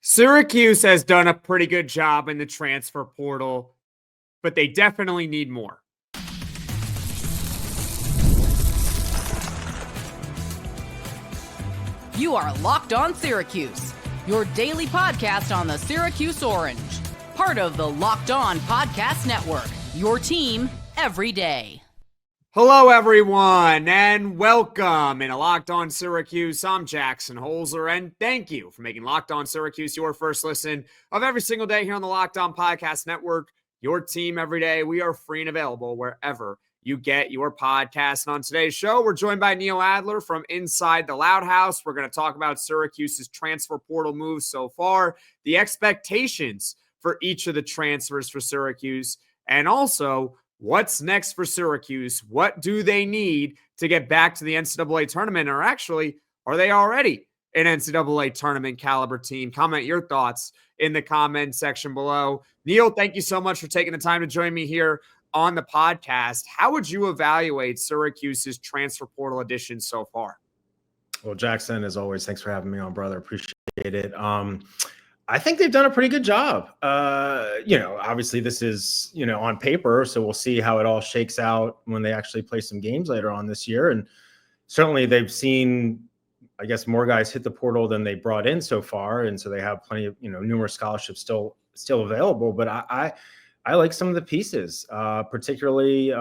Syracuse has done a pretty good job in the transfer portal, but they definitely need more. You are Locked On Syracuse, your daily podcast on the Syracuse Orange, part of the Locked On Podcast Network, your team every day. Hello, everyone, and welcome into Locked On Syracuse. I'm Jackson Holzer, and thank you for making Locked On Syracuse your first listen of every single day here on the Locked On Podcast Network, your team every day. We are free and available wherever you get your podcast. And on today's show, we're joined by Neil Adler from Inside the Loud House. We're going to talk about Syracuse's transfer portal moves so far, the expectations for each of the transfers for Syracuse, and also what's next for Syracuse? What do they need to get back to the NCAA tournament? Or actually, are they already an NCAA tournament caliber team? Comment your thoughts in the comment section below. Neil, thank you so much for taking the time to join me here on the podcast. How would you evaluate Syracuse's transfer portal addition so far? Well, Jackson, as always, thanks for having me on, brother. Appreciate it. I think they've done a pretty good job. Obviously this is, on paper, so we'll see how it all shakes out when they actually play some games later on this year. And certainly they've seen, I guess, more guys hit the portal than they brought in so far. And so they have plenty of, numerous scholarships still available. But I like some of the pieces, particularly,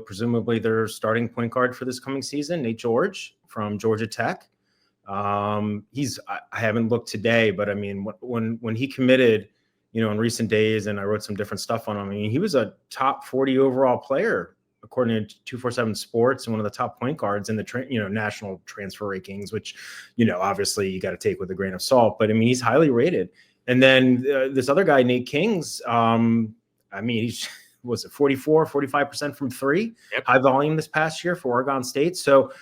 presumably their starting point guard for this coming season, Naithan George from Georgia Tech. I haven't looked today, but I mean, when he committed, in recent days, and I wrote some different stuff on him, I mean, he was a top 40 overall player, according to 247 Sports, and one of the top point guards in the, national transfer rankings, which, obviously you got to take with a grain of salt, but I mean, he's highly rated. And then this other guy, Kingz, was it 45% from three, yep. High volume this past year for Oregon State. So,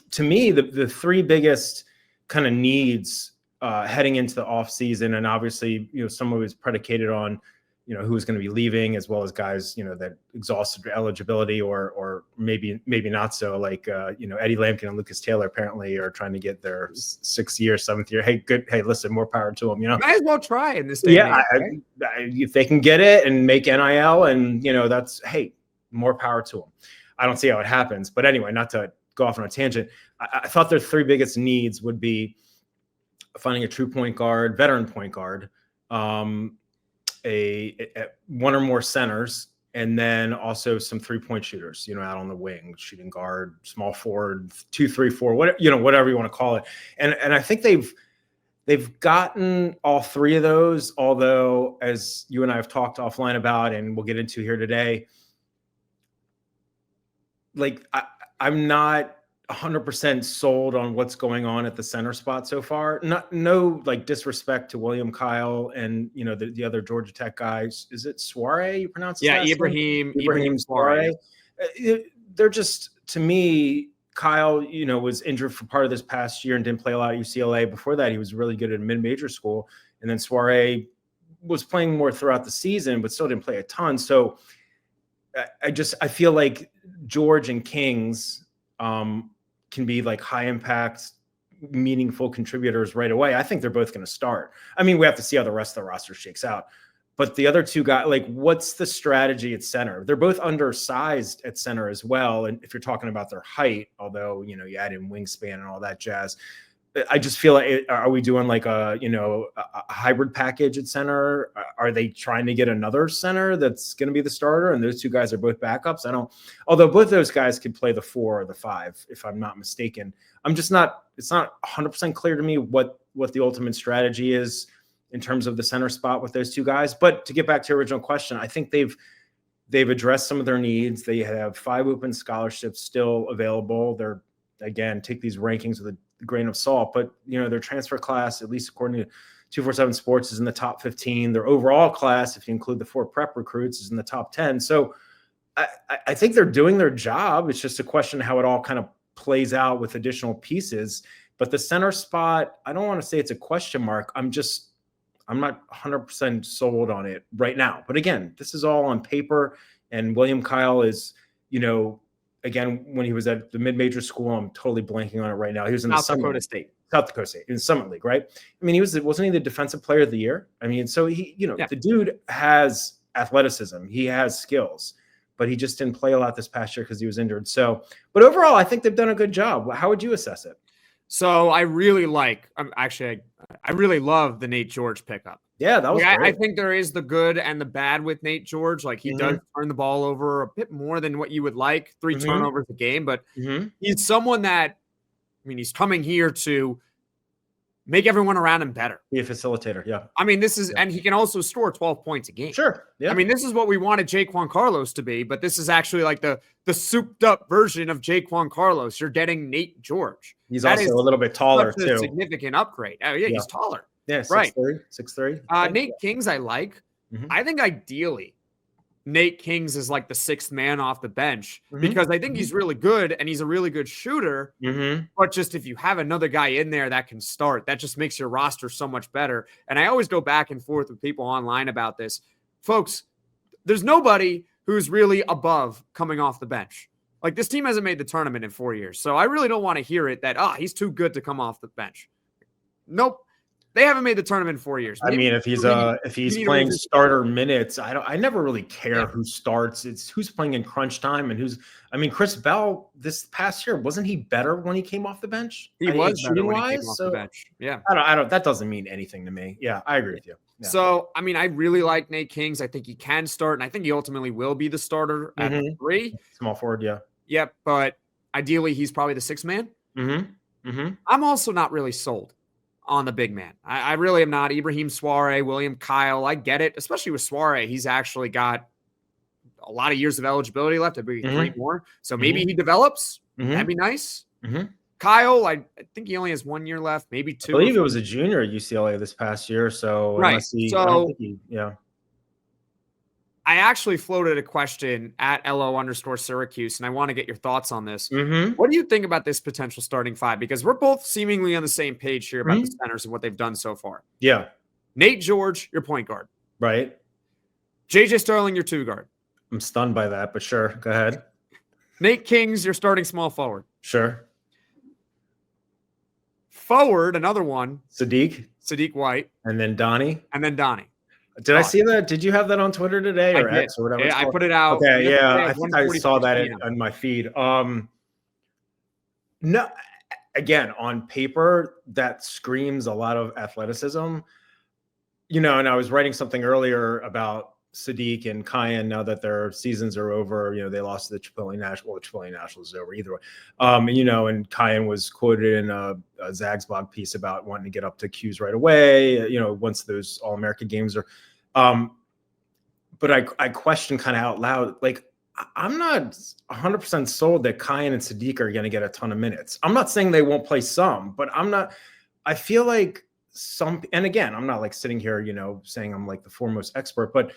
to me, the three biggest kind of needs heading into the offseason, and obviously, some of it is predicated on, who's going to be leaving, as well as guys, that exhausted eligibility or maybe not so, like, Eddie Lampkin and Lucas Taylor apparently are trying to get their 6th year, 7th year. Hey, good. Hey, listen, more power to them, Might as well try in this day. Yeah, if they can get it and make NIL and, that's, hey, more power to them. I don't see how it happens. But anyway, not to go off on a tangent. I thought their three biggest needs would be finding a true point guard, veteran point guard, one or more centers, and then also some 3-point shooters, out on the wing, shooting guard, small forward, 2, 3, 4, whatever you want to call it. And I think they've gotten all three of those, although, as you and I have talked offline about, and we'll get into here today, like I'm not 100% sold on what's going on at the center spot so far. No disrespect to William Kyle and, the other Georgia Tech guys. Is it Souare you pronounce it? Yeah, Ibrahim Souare. They're just, to me, Kyle, was injured for part of this past year and didn't play a lot at UCLA. Before that, he was really good at a mid-major school. And then Souare was playing more throughout the season, but still didn't play a ton. So I feel like George and Kingz can be like high impact, meaningful contributors right away. I think they're both going to start. I mean, we have to see how the rest of the roster shakes out. But the other two guys, like, what's the strategy at center? They're both undersized at center as well. And if you're talking about their height, although, you add in wingspan and all that jazz, I just feel like, are we doing like a hybrid package at center? Are they trying to get another center that's going to be the starter? And those two guys are both backups. Although both those guys could play the 4 or the 5, if I'm not mistaken. It's not 100% clear to me what the ultimate strategy is in terms of the center spot with those two guys. But to get back to your original question, I think they've addressed some of their needs. They have 5 open scholarships still available. They're, again, take these rankings with a grain of salt, but their transfer class, at least according to 247 Sports, is in the top 15. Their overall class, if you include the 4 prep recruits, is in the top 10. So I think they're doing their job. It's just a question of how it all kind of plays out with additional pieces. But the center spot, I don't want to say it's a question mark. I'm not 100% sold on it right now. But again, this is all on paper, and William Kyle is, again, when he was at the mid-major school, I'm totally blanking on it right now. He was in South Dakota State. South Dakota State in Summit League, right? I mean, wasn't he the defensive player of the year? I mean, so he, the dude has athleticism, he has skills, but he just didn't play a lot this past year because he was injured. So, but overall, I think they've done a good job. How would you assess it? So I really I really love the Nate George pickup. Yeah, that was great. I think there is the good and the bad with Nate George. Like, he does turn the ball over a bit more than what you would like, 3 turnovers a game, but he's someone that, I mean, he's coming here to make everyone around him better. Be a facilitator, yeah. I mean, and he can also score 12 points a game. Sure, yeah. I mean, this is what we wanted Jaquan Carlos to be, but this is actually like the souped up version of Jaquan Carlos. You're getting Nate George. He's also a little bit taller, too. A significant upgrade. Oh, yeah, he's taller. Yeah, 6'3". Nate Kingz, I like. I think ideally, Nate Kingz is like the 6th man off the bench because I think he's really good and he's a really good shooter. But just if you have another guy in there that can start, that just makes your roster so much better. And I always go back and forth with people online about this. Folks, there's nobody who's really above coming off the bench. Like, this team hasn't made the tournament in 4 years. So I really don't want to hear it that, he's too good to come off the bench. Nope. They haven't made the tournament in 4 years. I mean, if he's playing starter minutes, I never really care who starts. It's who's playing in crunch time and Chris Bell this past year, wasn't he better when he came off the bench? He was shooting wise off the bench. Yeah. I don't that doesn't mean anything to me. Yeah, I agree with you. Yeah. So, I mean, I really like Nate Kingz. I think he can start, and I think he ultimately will be the starter at 3. Small forward, yeah. Yep, but ideally he's probably the 6th man. I'm also not really sold on the big man. I really am not. Ibrahim Souare, William Kyle, I get it, especially with Souare. He's actually got a lot of years of eligibility left. I believe 3 more. So maybe he develops. That'd be nice. Kyle, I think he only has 1 year left, maybe 2. I believe it was a junior at UCLA this past year. So right. Yeah. I actually floated a question at LO_Syracuse, and I want to get your thoughts on this. What do you think about this potential starting 5? Because we're both seemingly on the same page here about the centers and what they've done so far. Yeah. Nate George, your point guard. Right. JJ Sterling, your 2 guard. I'm stunned by that, but sure. Go ahead. Nate Kingz, your starting small forward. Sure. Forward, another one. Sadiq White. And then Donnie. Did I see that? Did you have that on Twitter today or X or whatever? Yeah, I put it out. Okay, yeah. I think I saw that on my feed. No, again, on paper, that screams a lot of athleticism. And I was writing something earlier about Sadiq and Kyle now that their seasons are over. They lost to the Chipotle National. Well, the Chipotle National is over either way. And Kyle was quoted in a Zagsblog piece about wanting to get up to Q's right away, once those All-American games are. But I question kind of out loud, like, I'm not 100% sold that Kyle and Sadiq are going to get a ton of minutes. I'm not saying they won't play some, but I feel like and again, I'm not like sitting here, saying I'm like the foremost expert, but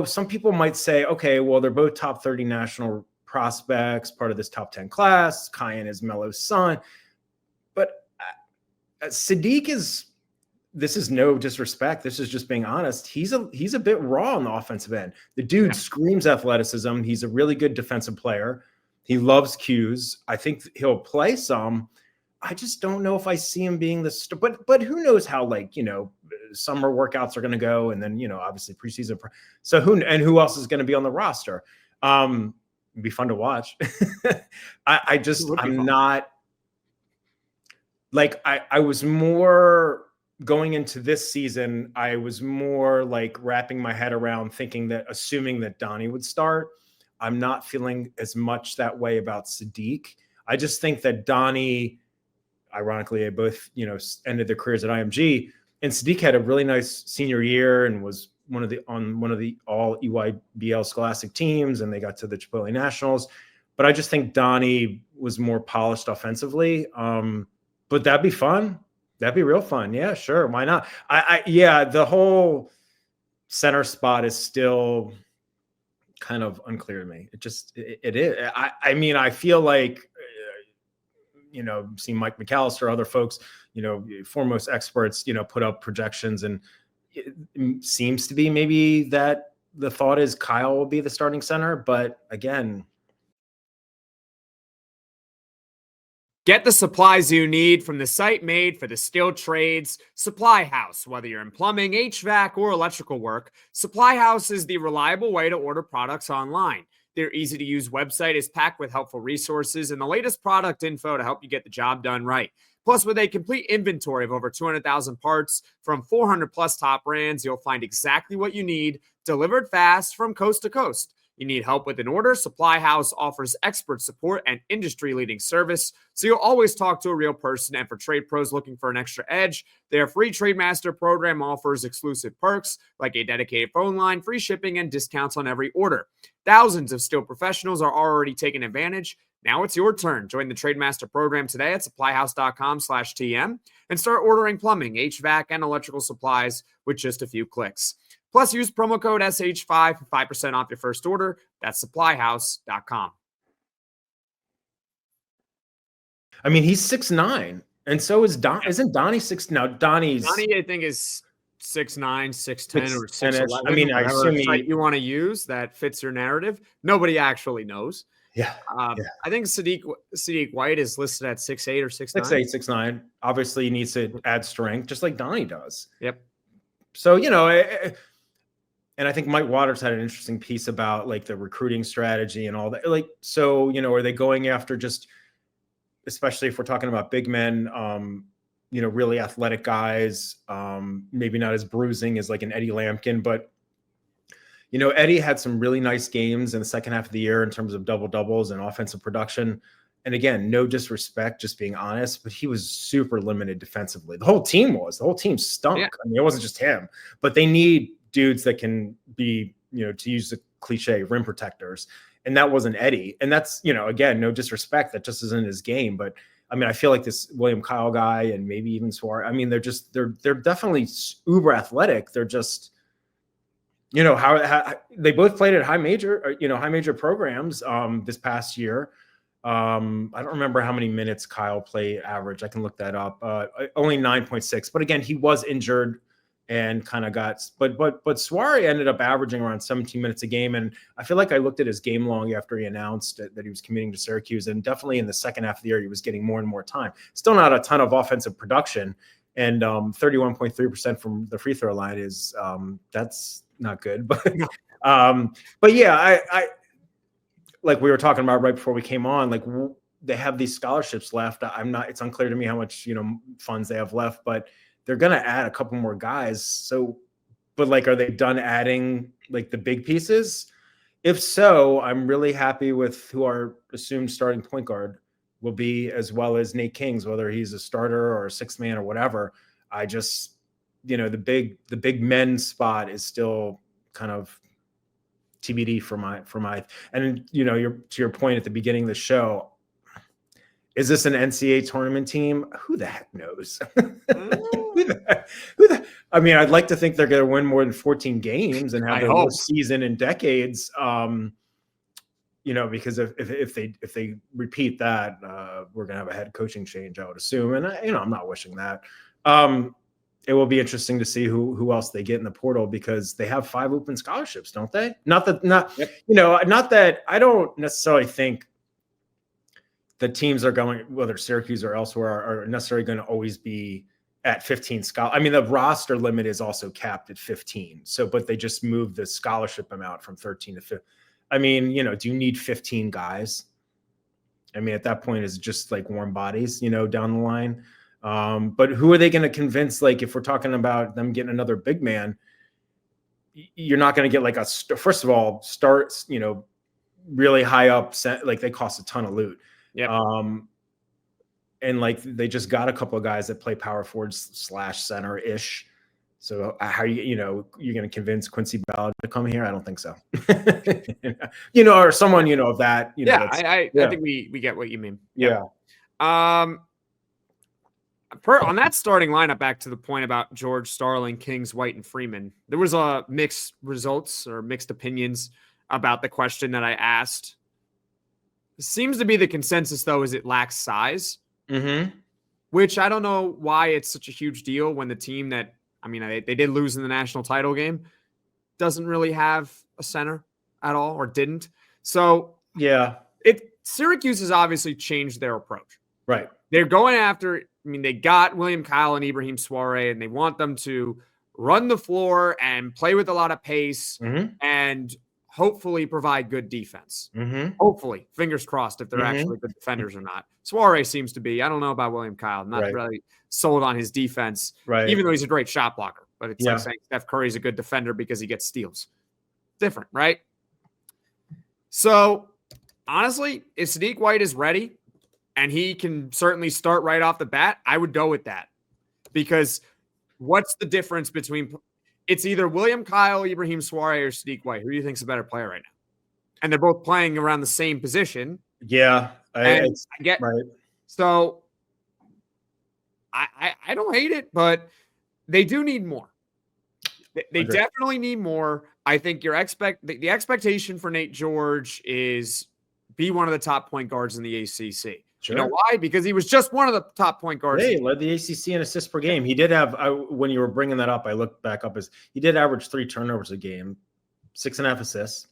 some people might say, okay, well, they're both top 30 national prospects, part of this top 10 class. Kyle is Melo's son. But Sadiq this is no disrespect. This is just being honest. He's a bit raw on the offensive end. The dude screams athleticism. He's a really good defensive player. He loves Qs. I think he'll play some. I just don't know if I see him being but who knows how, summer workouts are going to go. And then, obviously preseason. So who else is going to be on the roster? It'd be fun to watch. I'm not like, I was more going into this season. I was more like wrapping my head around assuming that Donnie would start. I'm not feeling as much that way about Sadiq. I just think that Donnie, ironically, they both, ended their careers at IMG, and Sadiq had a really nice senior year and was one of the all EYBL Scholastic teams, and they got to the Chipotle Nationals. But I just think Donnie was more polished offensively. But that'd be fun. That'd be real fun. Yeah, sure. Why not? The whole center spot is still kind of unclear to me. It is. I mean, I feel like, seeing Mike McAllister, other folks, foremost experts, put up projections, and it seems to be maybe that the thought is Kyle will be the starting center. But again, Get the supplies you need from the site made for the skilled trades, Supply House. Whether you're in plumbing, HVAC, or electrical work, Supply House is the reliable way to order products online. Their easy-to-use website is packed with helpful resources and the latest product info to help you get the job done right. Plus, with a complete inventory of over 200,000 parts from 400-plus top brands, you'll find exactly what you need, delivered fast from coast to coast. You need help with an order? Supply House offers expert support and industry-leading service, so you'll always talk to a real person. And for trade pros looking for an extra edge, their free TradeMaster program offers exclusive perks like a dedicated phone line, free shipping, and discounts on every order. Thousands of skilled professionals are already taking advantage. Now it's your turn. Join the TradeMaster program today at supplyhouse.com/TM and start ordering plumbing, HVAC, and electrical supplies with just a few clicks. Plus, use promo code SH5 for 5% off your first order. That's supplyhouse.com. I mean, he's 6'9", and so is Don. Isn't Donnie 6? Now, Donnie, I think, is 6'9", 6'10", or 6'11". I mean, I assume you want to use that fits your narrative. Nobody actually knows. Yeah. I think Sadiq White is listed at 6'8" or 6'9". 6'8", 6'9". Obviously, he needs to add strength, just like Donnie does. Yep. So, and I think Mike Waters had an interesting piece about like the recruiting strategy and all that. Like, so, are they going after just, especially if we're talking about big men, really athletic guys, maybe not as bruising as like an Eddie Lampkin, but, Eddie had some really nice games in the second half of the year in terms of double-doubles and offensive production. And again, no disrespect, just being honest, but he was super limited defensively. The whole team stunk. Yeah. I mean, it wasn't just him, but they need dudes that can be, to use the cliche, rim protectors. And that wasn't Eddie. And that's, again, no disrespect. That just isn't his game. But I mean, I feel like this William Kyle guy and maybe even Souare, I mean, they're definitely uber athletic. They're just, how they both played at high major programs this past year. I don't remember how many minutes Kyle played average. I can look that up. Only 9.6. But again, he was injured and kind of but Souare ended up averaging around 17 minutes a game. And I feel like I looked at his game log after he announced that he was committing to Syracuse. And definitely in the second half of the year, he was getting more and more time. Still not a ton of offensive production. And 31.3% from the free throw line is that's not good. But yeah, I like we were talking about right before we came on, like they have these scholarships left. It's unclear to me how much, funds they have left, but they're going to add a couple more guys. So, but like, are they done adding like the big pieces? If so, I'm really happy with who our assumed starting point guard will be, as well as Nate Kingz, whether he's a starter or a sixth man or whatever. I just, the big men spot is still kind of TBD for my, and to your point at the beginning of the show, is this an NCAA tournament team? Who the heck knows? I mean, I'd like to think they're going to win more than 14 games and have their worst season in decades. Because if they repeat that, we're going to have a head coaching change, I would assume. And I'm not wishing that. It will be interesting to see who else they get in the portal, because they have 5 open scholarships, don't they? Not that I don't necessarily think the teams are going, whether Syracuse or elsewhere, are necessarily going to always be at 15 I mean, the roster limit is also capped at 15. So, but they just moved the scholarship amount from 13 to 15. I mean, do you need 15 guys? I mean, at that point, it's just like warm bodies, down the line. But who are they going to convince? Like, if we're talking about them getting another big man, you're not going to get like first of all, starts, really high up, like they cost a ton of loot. Yeah. And like they just got a couple of guys that play power forward / center ish. So how you're going to convince Quincy Ballard to come here? I don't think so. Or someone of that. I think we get what you mean. Yeah. On that starting lineup, back to the point about George, Starling, Kingz, White, and Freeman, there was a mixed results or mixed opinions about the question that I asked. It seems to be the consensus, though, is it lacks size, which I don't know why it's such a huge deal when the team that, they did lose in the national title game, doesn't really have a center at all, or didn't. So, yeah, Syracuse has obviously changed their approach. Right. they're going after, they got William Kyle and Ibrahim Souare, and they want them to run the floor and play with a lot of pace and hopefully provide good defense. Hopefully, fingers crossed if they're actually good defenders or not. Souare seems to be. I don't know about William Kyle. I'm not really sold on his defense, even though he's a great shot blocker. But it's like saying Steph Curry's a good defender because he gets steals. Different, right? So, honestly, if Sadiq White is ready and he can certainly start right off the bat, I would go with that. Because what's the difference between – it's either William Kyle, Ibrahim Souare, or Sadiq White. Who do you think is a better player right now? And they're both playing around the same position. Yeah. I get right. So, I don't hate it, but they do need more. They definitely need more. I think the expectation for Nate George is be one of the top point guards in the ACC. Sure. You know why? Because he was just one of the top point guards. He led the ACC in assists per game. He did have, when you were bringing that up, I looked back up, he did average 3 turnovers a game, 6.5 assists.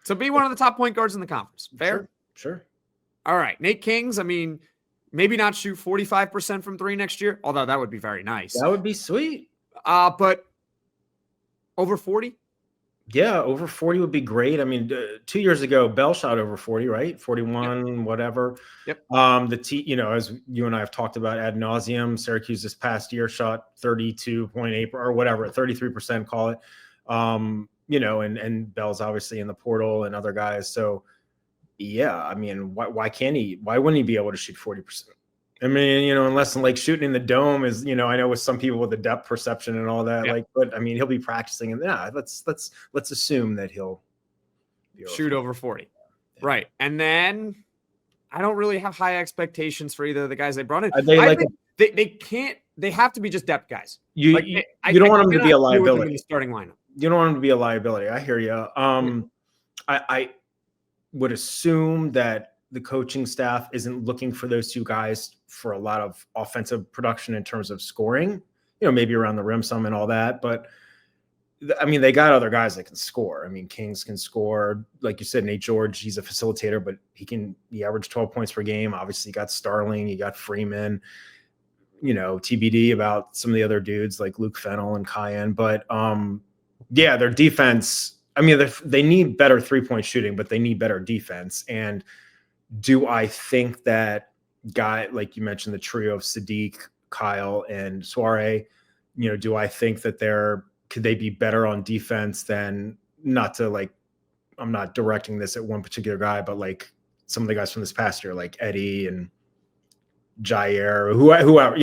So be one of the top point guards in the conference. Fair? Sure. All right. Nate Kingz, maybe not shoot 45% from 3 next year, although that would be very nice. That would be sweet. But over 40? Yeah, over 40 would be great. 2 years ago, Bell shot over 40, right? 41, whatever. Yep. As you and I have talked about ad nauseum, Syracuse this past year shot 32.8 or whatever, 33%, call it. And Bell's obviously in the portal and other guys. So, yeah, why can't he? Why wouldn't he be able to shoot 40%? Unless shooting in the dome is, I know with some people with the depth perception and all that, but he'll be practicing, and let's assume that he'll shoot over 40. Yeah. Right. And then I don't really have high expectations for either of the guys they brought in. They have to be just depth guys. You don't want them to be a liability in the starting lineup. You don't want them to be a liability. I hear you. I would assume that the coaching staff isn't looking for those two guys for a lot of offensive production in terms of scoring, maybe around the rim some and all that. But they got other guys that can score. Kingz can score. Like you said, Nate George, he's a facilitator, but he averaged 12 points per game. Obviously you got Starling, you got Freeman, TBD about some of the other dudes like Luke Fennell and Cayenne. But their defense, they need better 3-point shooting, but they need better defense. And do I think that guy, like you mentioned, the trio of Sadiq, Kyle, and Souare, do I think that could they be better on defense than, I'm not directing this at one particular guy, but some of the guys from this past year, like Eddie and Jair, or whoever,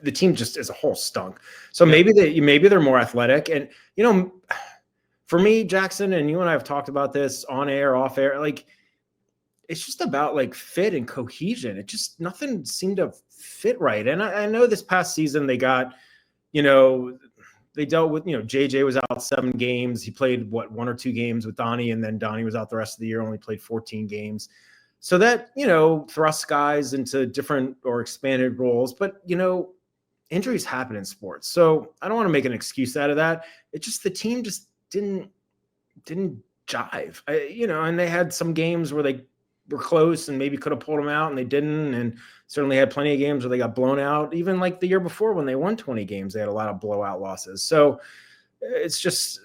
the team just as a whole stunk. So maybe they're more athletic. And, for me, Jackson, and you and I have talked about this on air, off air, it's just about fit and cohesion. It just, nothing seemed to fit right. And I know this past season they got, they dealt with, JJ was out 7 games. He played 1 or 2 games with Donnie, and then Donnie was out the rest of the year, only played 14 games. So that, thrusts guys into different or expanded roles. But, injuries happen in sports. So I don't want to make an excuse out of that. It's just the team just didn't jive, and they had some games where they were close and maybe could have pulled them out, and they didn't, and certainly had plenty of games where they got blown out. Even the year before when they won 20 games, they had a lot of blowout losses. So it's just,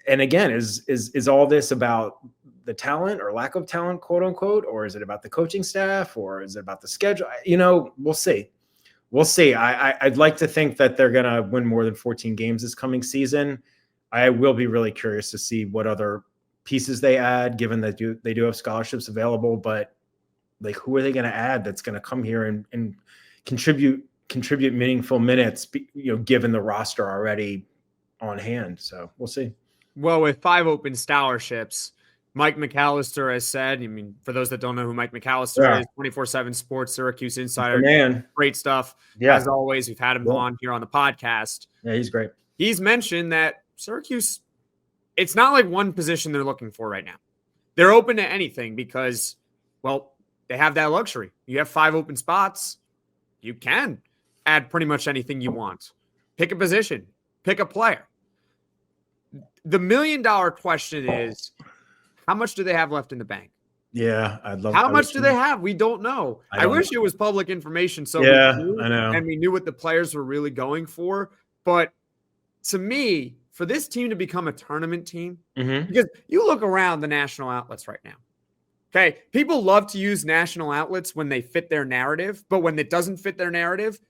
and again, is all this about the talent or lack of talent, quote unquote, or is it about the coaching staff, or is it about the schedule? We'll see. I'd like to think that they're going to win more than 14 games this coming season. I will be really curious to see what other pieces they add, given that they do have scholarships available, but who are they going to add that's going to come here and contribute meaningful minutes, given the roster already on hand. So we'll see. Well, with 5 open scholarships, Mike McAllister has said, for those that don't know who Mike McAllister is, 24/7 Sports Syracuse Insider, man, great stuff. Yeah. As always, we've had him on here on the podcast. Yeah, he's great. He's mentioned that Syracuse, it's not like one position they're looking for right now. They're open to anything because, they have that luxury. You have 5 open spots. You can add pretty much anything you want. Pick a position. Pick a player. The $1 million question is, how much do they have left in the bank? Yeah, I'd love. How much do they have? We don't know. I wish it was public information, so yeah, we knew, I know, and we knew what the players were really going for. But to me, for this team to become a tournament team, because you look around the national outlets right now. Okay, people love to use national outlets when they fit their narrative, but when it doesn't fit their narrative,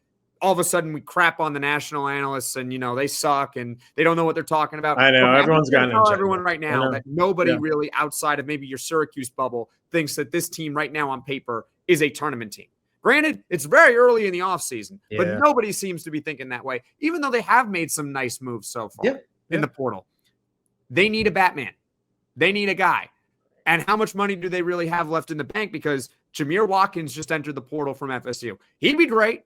all of a sudden we crap on the national analysts and, they suck and they don't know what they're talking about. I know. Everyone's got to tell everyone right now that nobody really outside of maybe your Syracuse bubble thinks that this team right now on paper is a tournament team. Granted, it's very early in the offseason, but nobody seems to be thinking that way, even though they have made some nice moves so far in the portal. They need a Batman. They need a guy. And how much money do they really have left in the bank? Because Jamir Watkins just entered the portal from FSU. He'd be great.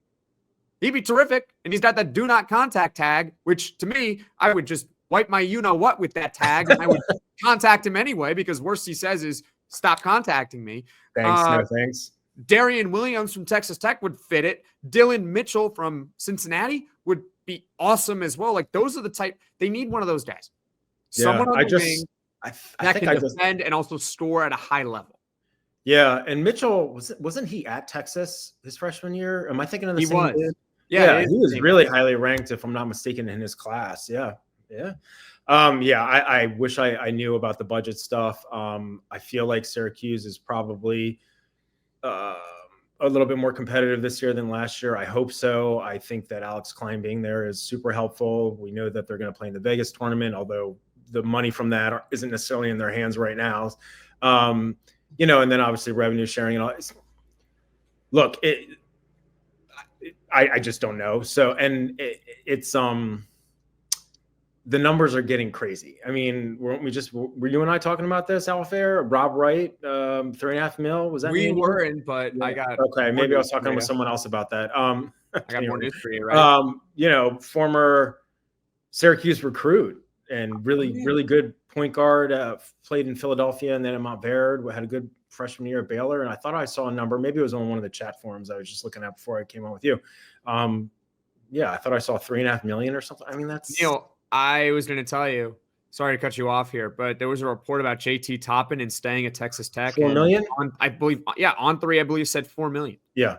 He'd be terrific. And he's got that do not contact tag, which to me, I would just wipe my you-know-what with that tag. And I would contact him anyway, because worst he says is stop contacting me. Thanks, no thanks. Darrion Williams from Texas Tech would fit it. Dylan Mitchell from Cincinnati would be awesome as well. Like, those are the type. They need one of those guys. Someone on the wing that can defend and also score at a high level. Yeah, and Mitchell, wasn't he at Texas his freshman year? Am I thinking of the same kid? Yeah, he was really highly ranked, if I'm not mistaken, in his class. Yeah. I wish I knew about the budget stuff. I feel like Syracuse is probably a little bit more competitive this year than last year. I hope so. I think that Alex Kline being there is super helpful. We know that they're going to play in the Vegas tournament, although the money from that isn't necessarily in their hands right now. And then obviously revenue sharing and all. Look, I just don't know. So, and it's the numbers are getting crazy. I mean, were you and I talking about this off air? Rob Wright, $3.5 million. Was that we weren't? But yeah. I got okay. Maybe I was talking with someone else about that. I got more news for you, right? Former Syracuse recruit and really good point guard. Played in Philadelphia and then at Montverde. Had a good freshman year at Baylor. And I thought I saw a number. Maybe it was on one of the chat forums I was just looking at before I came on with you. I thought I saw $3.5 million or something. I mean, that's Neil. I was going to tell you, sorry to cut you off here, but there was a report about JT Toppin and staying at Texas Tech. $4 million? On three, I believe said $4 million. Yeah.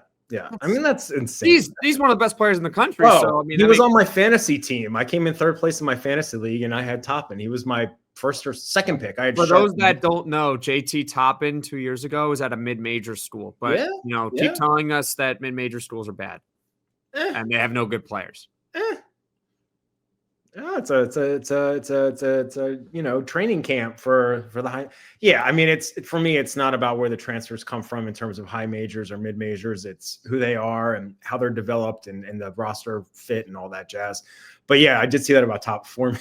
I mean, that's insane. He's one of the best players in the country. Oh, so I mean, he was on my fantasy team. I came in third place in my fantasy league, and I had Toppin. He was my first or second pick. For those that don't know, JT Toppin 2 years ago was at a mid-major school, but keep telling us that mid-major schools are bad and they have no good players. Yeah, it's a training camp for the high. Yeah, I mean, for me, it's not about where the transfers come from in terms of high majors or mid majors. It's who they are and how they're developed and the roster fit and all that jazz. But yeah, I did see that about top $4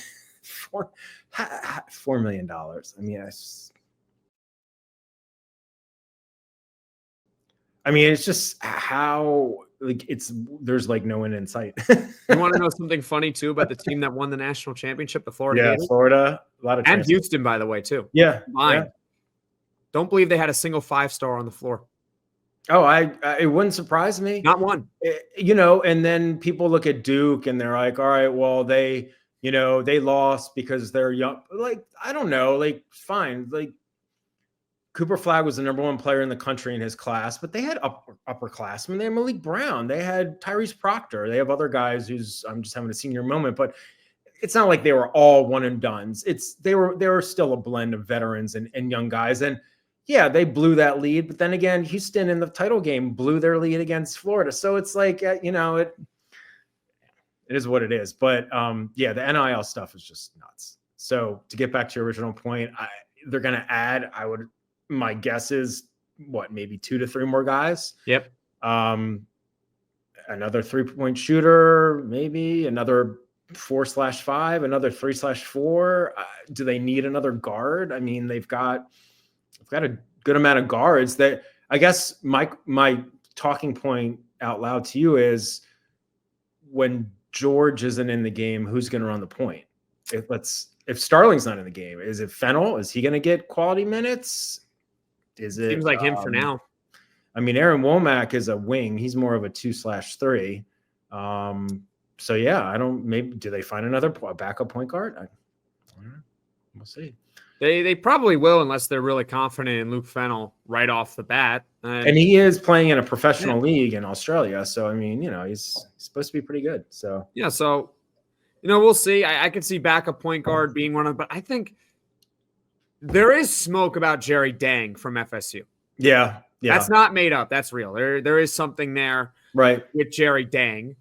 million. I mean, it's just how there's no end in sight. You want to know something funny too about the team that won the national championship, the Florida Gators? Florida, a lot of and Houston, by the way, too. Yeah, Don't believe they had a single 5-star on the floor. Oh, it wouldn't surprise me. Not one. And then people look at Duke and they're like, all right, well, they lost because they're young. I don't know. Fine. Cooper Flagg was the number one player in the country in his class, but they had upperclassmen. They had Malik Brown. They had Tyrese Proctor. They have other guys I'm just having a senior moment, but it's not like they were all one and dones. They were still a blend of veterans and young guys. And yeah, they blew that lead, but then again, Houston in the title game blew their lead against Florida. So it's it is what it is. But the NIL stuff is just nuts. So to get back to your original point, they're going to add, my guess is maybe 2 to 3 more guys. Yep. Another 3-point shooter, maybe another 4/5, another 3/4. Do they need another guard? I mean, they've got a good amount of guards. That I guess my talking point out loud to you is when George isn't in the game, who's going to run the point? If Starling's not in the game, is it Fennell? Is he going to get quality minutes? Seems like him for now. I mean, Aaron Womack is a wing. He's more of a 2/3. So yeah, maybe do they find another backup point guard? I don't know. We'll see. They probably will unless they're really confident in Luke Fennell right off the bat. And he is playing in a professional league in Australia. So, I mean, he's supposed to be pretty good. So, yeah. So, we'll see. I could see backup point guard being one of them, but I think there is smoke about Jerry Deng from FSU. Yeah. That's not made up. That's real. There is something there with Jerry Deng.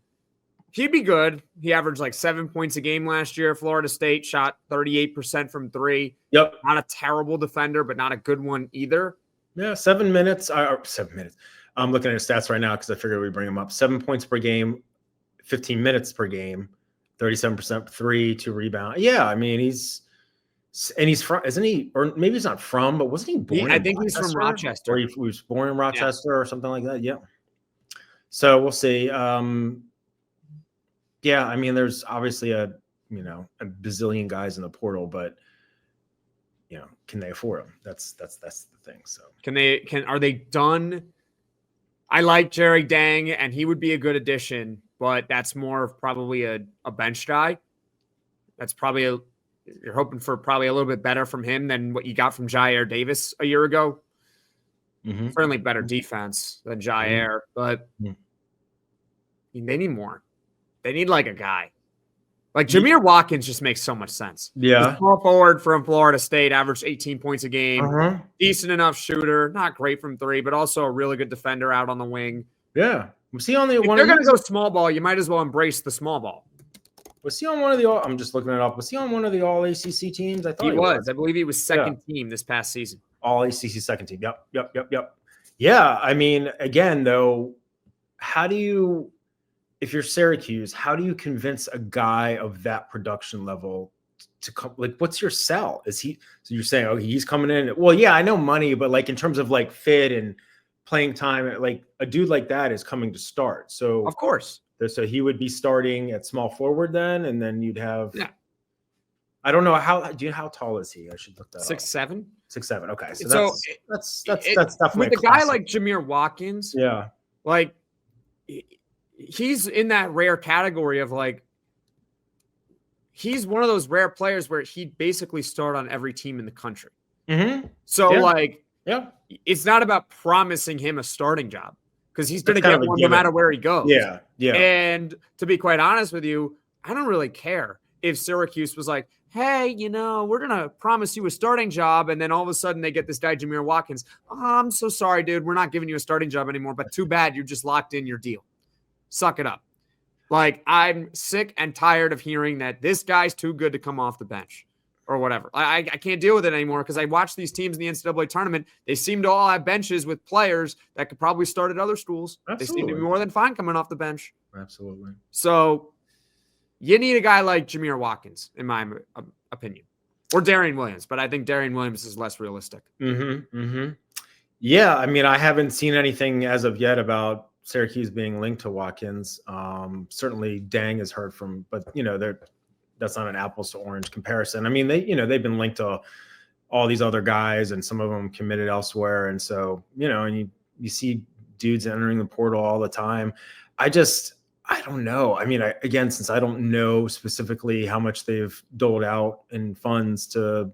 He'd be good. He averaged like 7 points a game last year at Florida State, shot 38% from three. Yep. Not a terrible defender, but not a good one either. Yeah, 7 minutes. 7 minutes. I'm looking at his stats right now because I figured we'd bring him up. 7 points per game, 15 minutes per game, 37% three, 2 rebound. Yeah, I mean, he's from, isn't he? Or maybe he's not from, but wasn't he born? I think he's from Rochester. Or he was born in Rochester or something like that. Yeah. So we'll see. Yeah, I mean, there's obviously a bazillion guys in the portal, but can they afford them? That's the thing. So are they done? I like Jerry Deng, and he would be a good addition, but that's more of probably a bench guy. That's probably you're hoping for probably a little bit better from him than what you got from Jair Davis a year ago. Mm-hmm. Certainly better defense than Jair, but I mean, they need more. They need like a guy. Like Jamir Watkins just makes so much sense. Yeah. Small forward from Florida State, averaged 18 points a game. Decent enough shooter. Not great from three, but also a really good defender out on the wing. Yeah. Was he on if they're going to go small ball, you might as well embrace the small ball. Was he on one of the I'm just looking it up. Was he on one of the all ACC teams? I thought he was. I believe he was second team this past season. All ACC second team. Yep. Yeah. I mean, again, though, if you're Syracuse, how do you convince a guy of that production level to come? Like, what's your sell? So you're saying, he's coming in. Well, yeah, I know money, but like in terms of like fit and playing time, like a dude like that is coming to start. So of course, so he would be starting at small forward then, and then you'd have. Yeah. I don't know how tall is he? I should look that up. 6'7". 6'7". Okay, so that's definitely with a guy like Jamir Watkins. Yeah, like. He's in that rare category of like, he's one of those rare players where he'd basically start on every team in the country. Mm-hmm. So it's not about promising him a starting job because he's going to get one no matter where he goes. Yeah. And to be quite honest with you, I don't really care if Syracuse was like, hey, we're going to promise you a starting job. And then all of a sudden they get this guy, Jamir Watkins. Oh, I'm so sorry, dude. We're not giving you a starting job anymore, but too bad. You just locked in your deal. Suck it up. Like, I'm sick and tired of hearing that this guy's too good to come off the bench or whatever. I can't deal with it anymore because I watch these teams in the NCAA tournament. They seem to all have benches with players that could probably start at other schools. Absolutely. They seem to be more than fine coming off the bench. Absolutely. So you need a guy like Jamir Watkins, in my opinion, or Darrion Williams. But I think Darrion Williams is less realistic. Yeah, I mean, I haven't seen anything as of yet about Syracuse being linked to Watkins. Certainly Deng has heard from, but that's not an apples to orange comparison. I mean, they've been linked to all these other guys and some of them committed elsewhere. And so, and you see dudes entering the portal all the time. I don't know. I mean, again, since I don't know specifically how much they've doled out in funds to,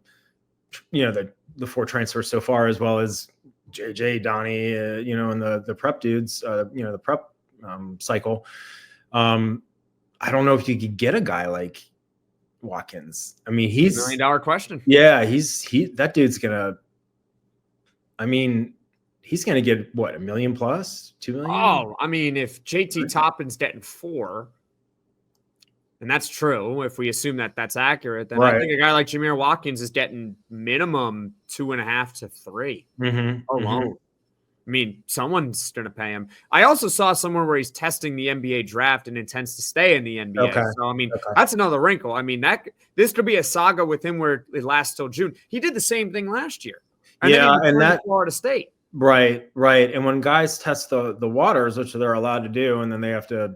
the 4 transfers so far, as well as JJ, Donnie, and the prep dudes, the prep cycle. I don't know if you could get a guy like Watkins. I mean, he's $1 million question. Yeah, that dude's gonna. I mean, he's gonna get what, $1 million plus, $2 million. Oh, I mean, if JT Toppin's getting 4. And that's true. If we assume that that's accurate, then I think a guy like Jamir Watkins is getting minimum 2.5 to 3 alone. I mean, someone's going to pay him. I also saw somewhere where he's testing the NBA draft and intends to stay in the NBA. Okay. So, I mean, that's another wrinkle. I mean, this could be a saga with him where it lasts till June. He did the same thing last year. And that Florida State. Right. And when guys test the waters, which they're allowed to do, and then they have to,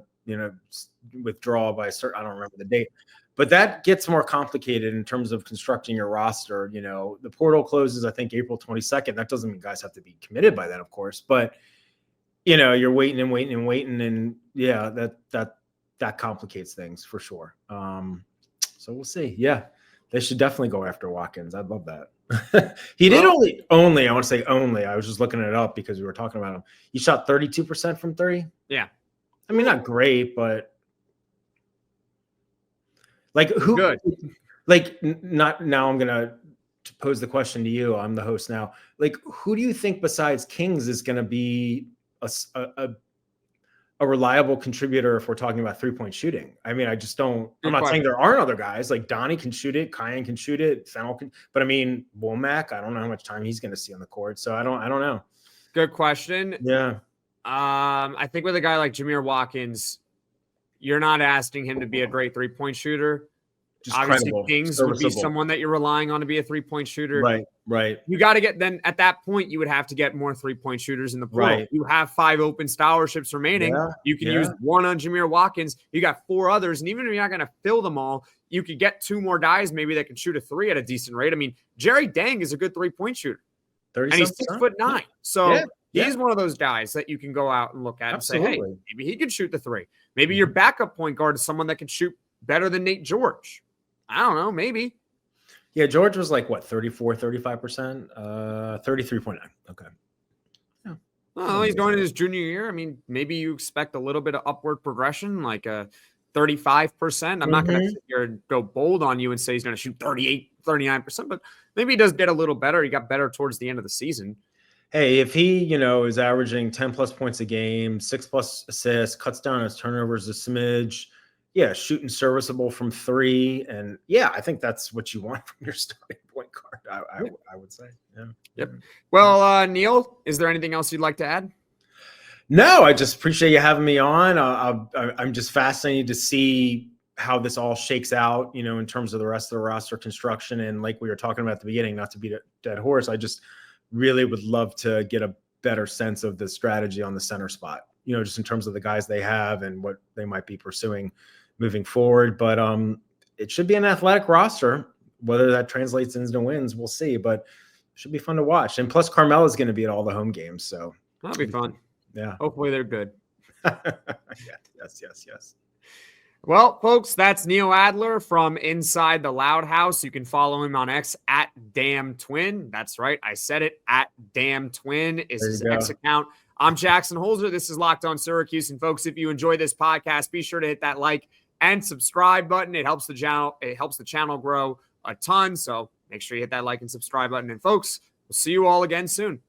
withdraw by I don't remember the date, but that gets more complicated in terms of constructing your roster. The portal closes, I think, April 22nd. That doesn't mean guys have to be committed by then, of course, but you're waiting, and that complicates things for sure. So we'll see. Yeah, They should definitely go after Watkins. I'd love that. He did only, I want to say only, I was just looking it up because we were talking about him. He shot 32% from 3. Yeah. I mean, not great, but like who, good. Like not now I'm going to pose the question to you. I'm the host now. Like, who do you think besides Kingz is going to be a reliable contributor if we're talking about 3-point shooting? I mean, I just don't. I'm not saying there aren't other guys. Like Donnie can shoot it, Kyle can shoot it, Fennell can. But I mean, Womack, I don't know how much time he's going to see on the court, so I don't know. Good question. Yeah. I think with a guy like Jamir Watkins, you're not asking him to be a great 3-point shooter. Just obviously credible, Kingz would be someone that you're relying on to be a 3-point shooter. Right. You got to get, then at that point, you would have to get more 3-point shooters in the pool. Right. You have 5 open scholarships remaining. Yeah, you can use 1 on Jamir Watkins. You got 4 others. And even if you're not going to fill them all, you could get 2 more guys maybe that can shoot a 3 at a decent rate. I mean, Jerry Deng is a good 3-point shooter. And he's 6'9". So he's one of those guys that you can go out and look at and say, hey, maybe he could shoot the 3. Maybe your backup point guard is someone that can shoot better than Naithan George. I don't know, maybe. Yeah, George was like, what, 34, 35%? 33.9. Okay. Yeah. Well, he's going in his junior year. I mean, maybe you expect a little bit of upward progression, like a 35%. I'm not going to sit here and go bold on you and say he's going to shoot 38, 39%, but maybe he does get a little better. He got better towards the end of the season. Hey, if he, is averaging 10-plus points a game, 6-plus assists, cuts down his turnovers a smidge, shooting serviceable from 3. And I think that's what you want from your starting point guard, I would say. Yeah. Yep. Well, Neil, is there anything else you'd like to add? No, I just appreciate you having me on. I'm just fascinated to see how this all shakes out, in terms of the rest of the roster construction. And like we were talking about at the beginning, not to beat a dead horse, I just really would love to get a better sense of the strategy on the center spot, just in terms of the guys they have and what they might be pursuing moving forward. But it should be an athletic roster. Whether that translates into wins, we'll see. But it should be fun to watch. And plus, Carmela's going to be at all the home games, so that'll be fun. Yeah. Hopefully they're good. Yes. Well, folks, that's Neil Adler from Inside the Loud House. You can follow him on X at DamnTwin. That's right. I said it. At DamnTwin is his X account. I'm Jackson Holzer. This is Locked On Syracuse. And folks, if you enjoy this podcast, be sure to hit that like and subscribe button. It helps the channel grow a ton. So make sure you hit that like and subscribe button. And folks, we'll see you all again soon.